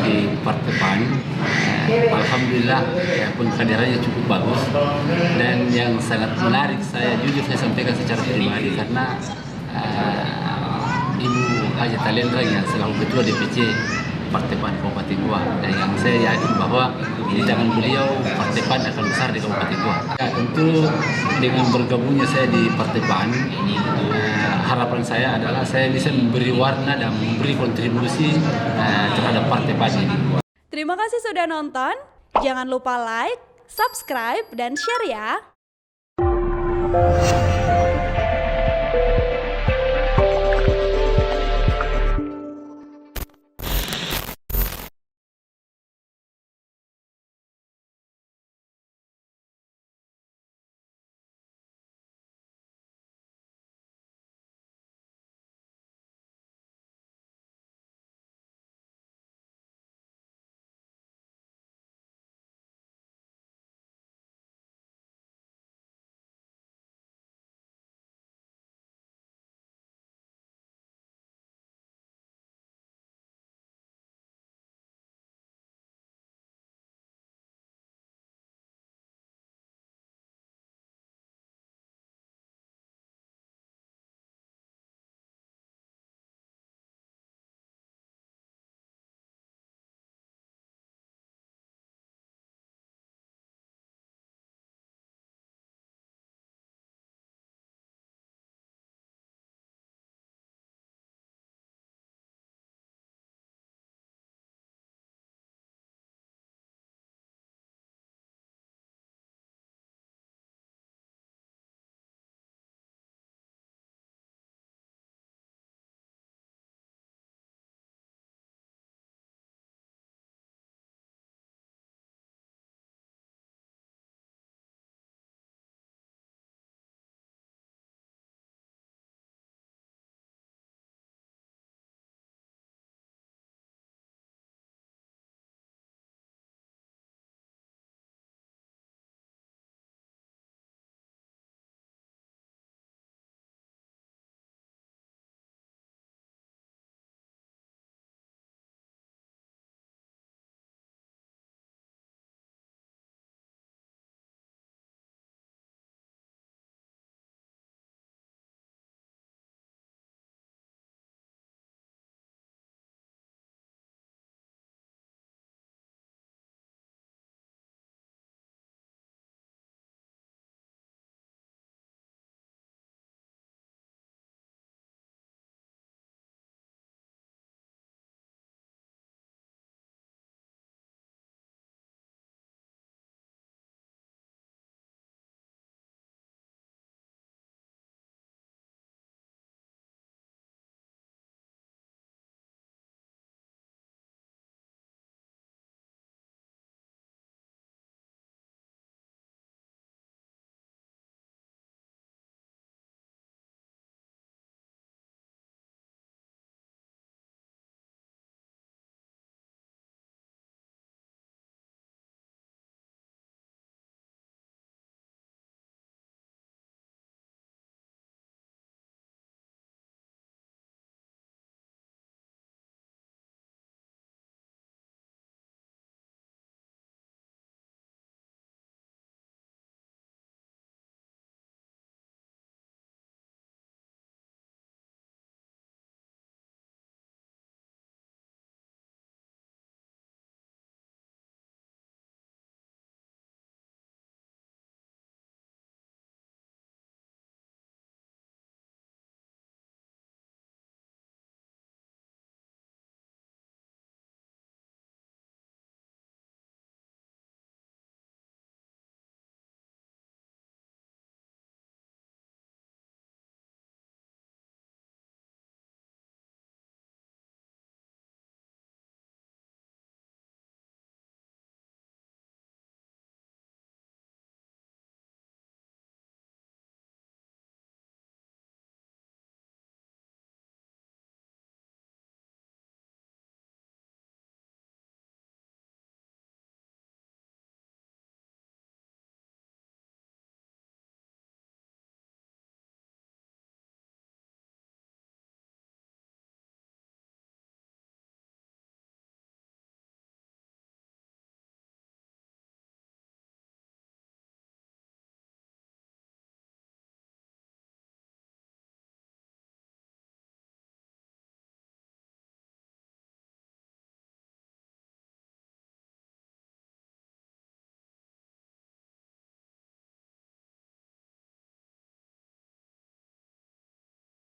di Partai PAN. Alhamdulillah pengkaderannya cukup bagus, dan yang sangat menarik saya sampaikan secara pribadi karena Ibu Haja Talendra yang selaku Ketua DPC Partai PAN Kabupaten Goa, dan yang saya yakin bahwa di tangan beliau Partai PAN akan besar di Kabupaten Goa. Tentu dengan bergabungnya saya di Partai PAN, harapan saya adalah saya bisa memberi warna dan memberi kontribusi terhadap Partai PAN ini. Terima kasih sudah nonton. Jangan lupa like, subscribe, dan share ya.